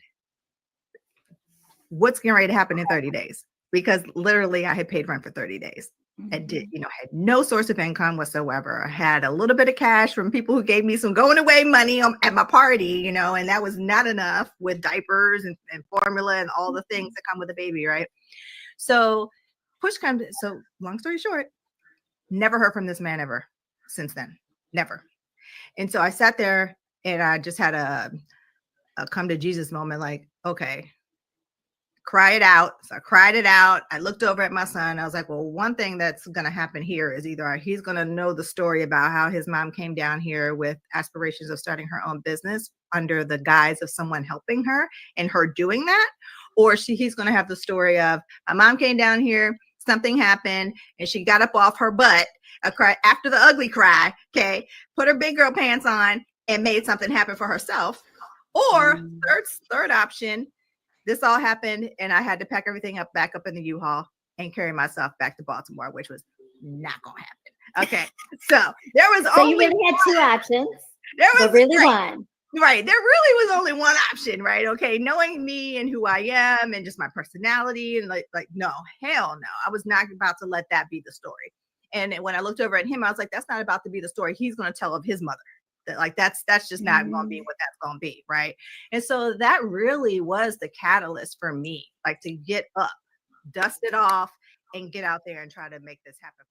what's getting ready to happen in 30 days? Because literally I had paid rent for 30 days. And did, you know, had no source of income whatsoever. I had a little bit of cash from people who gave me some going away money at my party, you know, and that was not enough with diapers and formula and all the things that come with a baby, right? So push comes. So long story short, never heard from this man ever since then, never. And so I sat there and I just had a come to Jesus moment, like, okay, cry it out. So I cried it out. I looked over at my son. I was like, well, one thing that's going to happen here is either he's going to know the story about how his mom came down here with aspirations of starting her own business under the guise of someone helping her and her doing that, or he's going to have the story of my mom came down here, something happened, and she got up off her butt, after the ugly cry, okay, put her big girl pants on and made something happen for herself. Or third option, this all happened and I had to pack everything up back up in the U-Haul and carry myself back to Baltimore, which was not gonna happen. Okay. So there was so you really had two options. There was really one. Right. There really was only one option, right? Okay. Knowing me and who I am and just my personality and like no, hell no. I was not about to let that be the story. And when I looked over at him, I was like, that's not about to be the story he's going to tell of his mother. Like that's just not going to be what that's going to be, right? And so that really was the catalyst for me, like to get up, dust it off, and get out there and try to make this happen.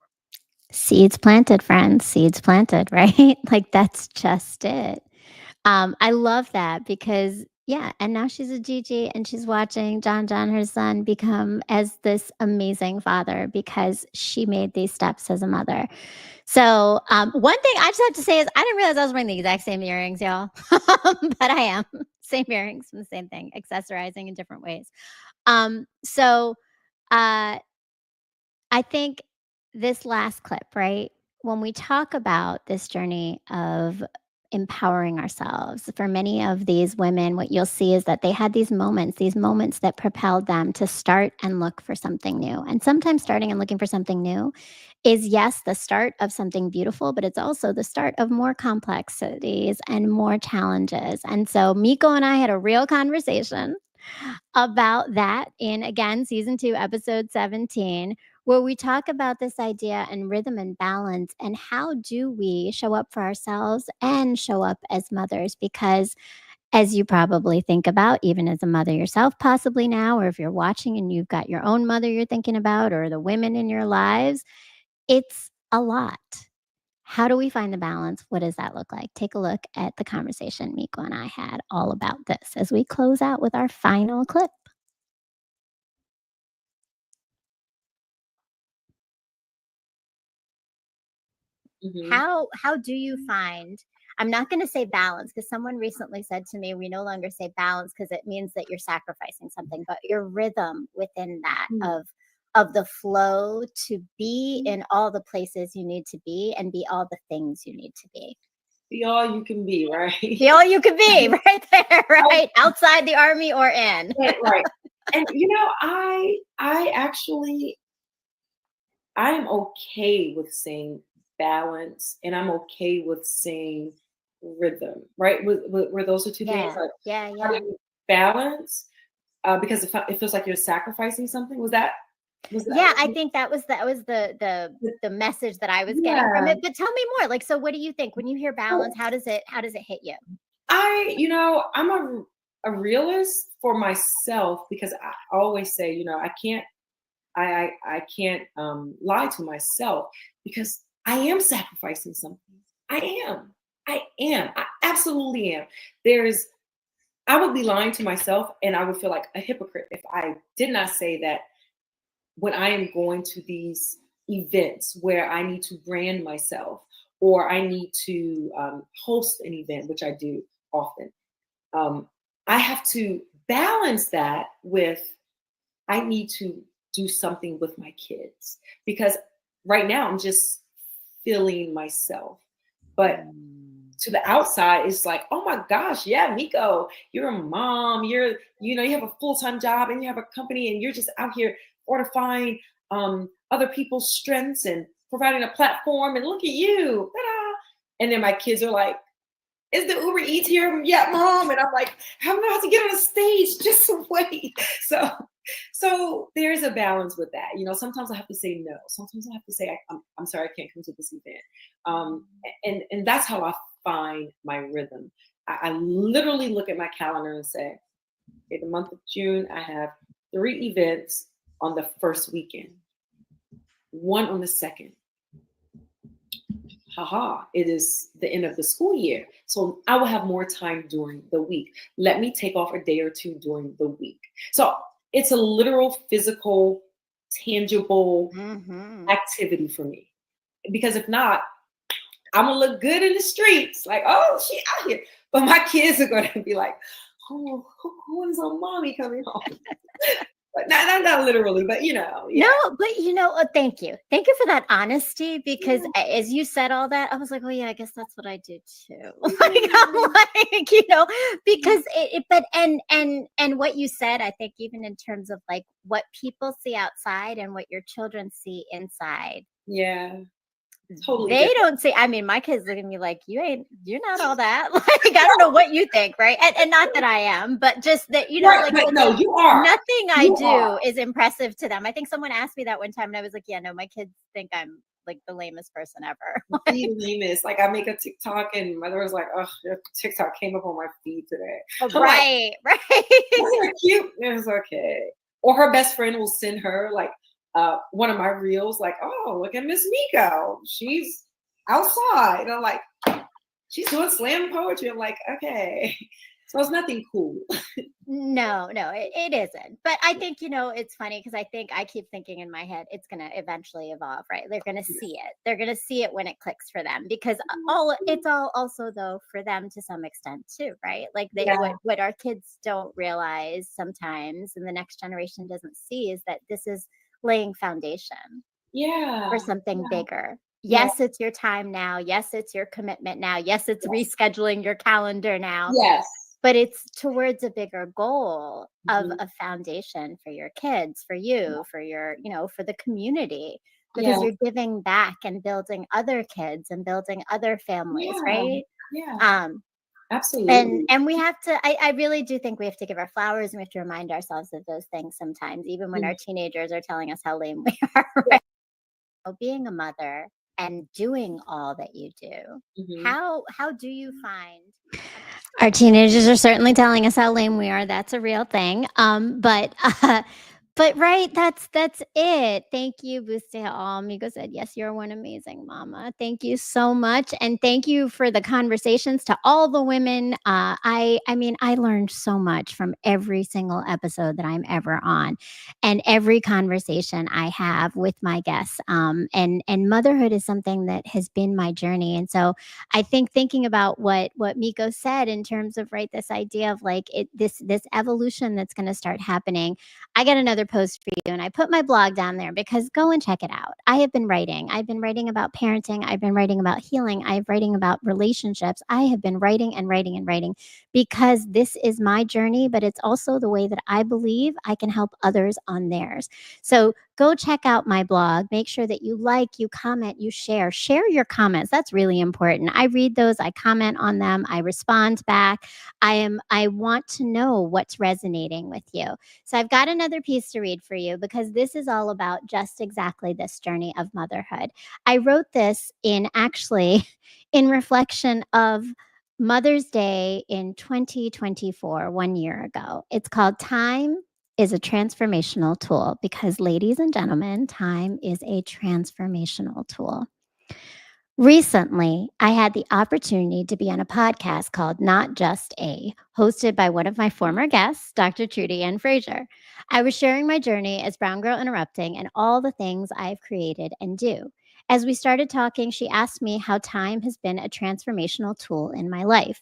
Seeds planted, friends. Seeds planted, right? Like that's just it. I love that because yeah, and now she's a Gigi and she's watching John, her son, become as this amazing father because she made these steps as a mother. So one thing I just have to say is I didn't realize I was wearing the exact same earrings, y'all. But I am. Same earrings from the same thing, accessorizing in different ways. So I think this last clip, right? When we talk about this journey of empowering ourselves, for many of these women, what you'll see is that they had these moments that propelled them to start and look for something new. And sometimes starting and looking for something new is, yes, the start of something beautiful, but it's also the start of more complexities and more challenges. And so Miko and I had a real conversation about that in, again, season 2, episode 17, where we talk about this idea and rhythm and balance and how do we show up for ourselves and show up as mothers. Because as you probably think about, even as a mother yourself, possibly now, or if you're watching and you've got your own mother you're thinking about, or the women in your lives, it's a lot. How do we find the balance? What does that look like? Take a look at the conversation Miko and I had all about this as we close out with our final clip. Mm-hmm. How do you find, I'm not going to say balance because someone recently said to me, we no longer say balance because it means that you're sacrificing something, but your rhythm within that of the flow to be in all the places you need to be and be all the things you need to be. Be all you can be, right? Be all you can be, right there, right? Outside the army or in. Right. And you know, I am okay with saying balance, and I'm okay with saying rhythm, right? Were those the two things? Like, yeah. Balance, because it feels like you're sacrificing something. Was that? Yeah, I think that was the message that I was getting from it. But tell me more. Like, so what do you think when you hear balance? How does it hit you? I'm a realist for myself because I always say, you know, I can't lie to myself because I am sacrificing something. I am. I absolutely am. I would be lying to myself and I would feel like a hypocrite if I did not say that when I am going to these events where I need to brand myself or I need to host an event, which I do often, I have to balance that with I need to do something with my kids because right now I'm just feeling myself. But to the outside, it's like, oh my gosh, yeah, Miko, you're a mom, you have a full-time job and you have a company and you're just out here fortifying other people's strengths and providing a platform, and look at you. Ta-da. And then my kids are like, is the Uber Eats here yet, Mom? And I'm like, I'm about to get on the stage, just wait. So there's a balance with that. Sometimes I have to say no. Sometimes I have to say, I'm sorry, I can't come to this event. And that's how I find my rhythm. I literally look at my calendar and say, okay, the month of June, I have 3 events on the first weekend, 1 on the second. It is the end of the school year. So I will have more time during the week. Let me take off a day or 2 during the week. So it's a literal, physical, tangible activity for me. Because if not, I'm going to look good in the streets. Like, oh, she out here. But my kids are going to be like, oh, who is our mommy coming home? But not literally, but Yeah. No, but thank you. Thank you for that honesty, because as you said all that, I was like, oh yeah, I guess that's what I do too. I'm like, because and what you said, I think even in terms of like what people see outside and what your children see inside. Yeah. Totally they different. don't see. I mean, my kids look at me like, you're not all that. Like, I don't know what you think, right? And not that I am, but just that, Right, but no, you are. Nothing I do is impressive to them. I think someone asked me that one time and I was like, yeah, no, my kids think I'm like the lamest person ever. The lamest. Like, I make a TikTok and mother was like, oh, your TikTok came up on my feed today. Right. That's cute. It was okay. Or her best friend will send her like one of my reels, like, oh, look at Miss Miko. She's outside. And I'm like, she's doing slam poetry. I'm like, okay. So it's nothing cool. No, it isn't. But I think, it's funny because I keep thinking in my head, it's going to eventually evolve, right? They're going to see it. They're going to see it when it clicks for them, because it's all also though for them to some extent too, right? Like what our kids don't realize sometimes and the next generation doesn't see is that this is laying foundation for something bigger. Yes, it's your time now. Yes, it's your commitment now. Yes, it's rescheduling your calendar now. Yes. But it's towards a bigger goal of a foundation for your kids, for you, for your, for the community, because you're giving back and building other kids and building other families, right? Yeah. Absolutely. And we have to, I really do think we have to give our flowers and we have to remind ourselves of those things sometimes, even when our teenagers are telling us how lame we are, right? Being a mother and doing all that you do, how do you find? Our teenagers are certainly telling us how lame we are. That's a real thing. But right, that's it. Thank you, Buste All. Miko said, yes, you're one amazing mama. Thank you so much. And thank you for the conversations to all the women. I mean, I learned so much from every single episode that I'm ever on and every conversation I have with my guests. And motherhood is something that has been my journey. And so I think thinking about what Miko said in terms of, right, this idea of like this evolution that's going to start happening. I got another post for you and I put my blog down there because go and check it out. I have been writing. I've been writing about parenting. I've been writing about healing. I've been writing about relationships. I have been writing and writing and writing because this is my journey, but it's also the way that I believe I can help others on theirs. So go check out my blog. Make sure that you like, you comment, you share. Share your comments. That's really important. I read those. I comment on them. I respond back. I want to know what's resonating with you. So I've got another piece to read for you because this is all about just exactly this journey of motherhood. I wrote this in reflection of Mother's Day in 2024, 1 year ago. It's called Time is a Transformational Tool because, ladies and gentlemen, time is a transformational tool. Recently, I had the opportunity to be on a podcast called Not Just A, hosted by one of my former guests, Dr. Trudy Ann Frazier. I was sharing my journey as Brown Girl Interrupting and all the things I've created and do. As we started talking, she asked me how time has been a transformational tool in my life.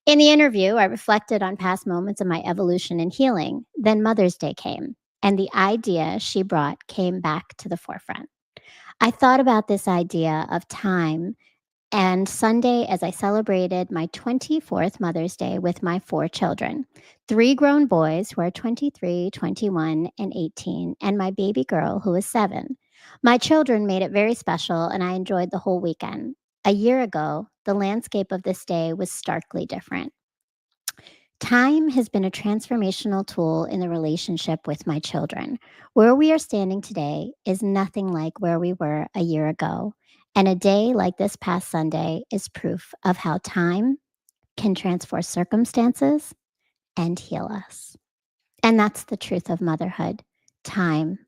In the interview, I reflected on past moments of my evolution and healing. Then Mother's Day came, and the idea she brought came back to the forefront. I thought about this idea of time and Sunday as I celebrated my 24th Mother's Day with my 4 children, 3 grown boys who are 23, 21, and 18, and my baby girl who is 7. My children made it very special, and I enjoyed the whole weekend. A year ago, the landscape of this day was starkly different. Time has been a transformational tool in the relationship with my children. Where we are standing today is nothing like where we were a year ago. And a day like this past Sunday is proof of how time can transform circumstances and heal us. And that's the truth of motherhood. Time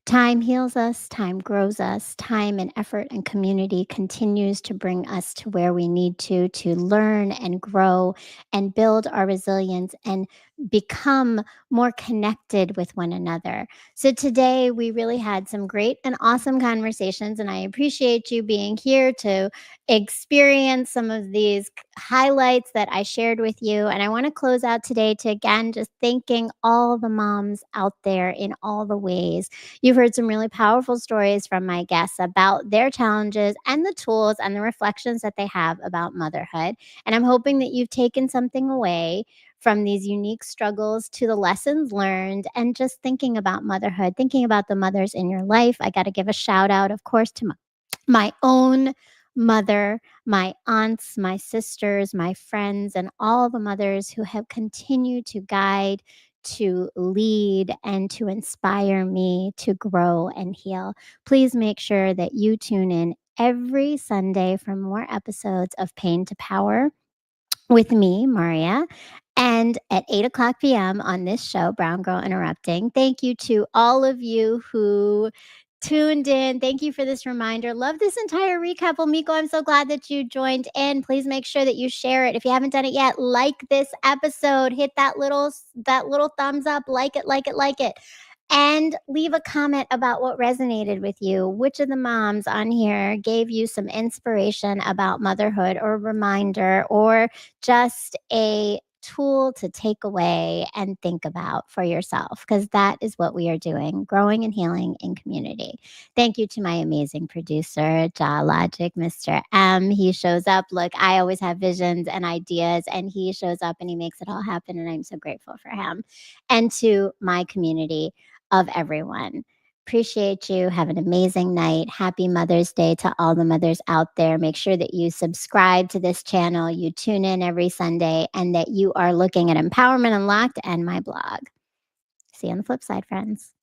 Time heals us, time grows us, time and effort and community continues to bring us to where we need to learn and grow and build our resilience and become more connected with one another. So today we really had some great and awesome conversations, and I appreciate you being here to experience some of these highlights that I shared with you. And I want to close out today to again just thanking all the moms out there in all the ways. You've heard some really powerful stories from my guests about their challenges and the tools and the reflections that they have about motherhood. And I'm hoping that you've taken something away from these unique struggles to the lessons learned and just thinking about motherhood, thinking about the mothers in your life. I got to give a shout out, of course, to my own mother, my aunts, my sisters, my friends, and all the mothers who have continued to guide, to lead, and to inspire me to grow and heal. Please make sure that you tune in every Sunday for more episodes of Pain to Power with me, Maria, and at 8 o'clock p.m. on this show, Brown Girl Interrupting. Thank you to all of you who tuned in. Thank you for this reminder. Love this entire recap. Well, Miko, I'm so glad that you joined in. Please make sure that you share it. If you haven't done it yet, like this episode, hit that little thumbs up, like it. And leave a comment about what resonated with you. Which of the moms on here gave you some inspiration about motherhood or a reminder or just a tool to take away and think about for yourself, because that is what we are doing, growing and healing in community. Thank you to my amazing producer, Jaw Logic, Mr. M. He shows up. Look, I always have visions and ideas, and he shows up and he makes it all happen, and I'm so grateful for him. And to my community of everyone. Appreciate you. Have an amazing night. Happy Mother's Day to all the mothers out there. Make sure that you subscribe to this channel, you tune in every Sunday, and that you are looking at Empowerment Unlocked and my blog. See you on the flip side, friends.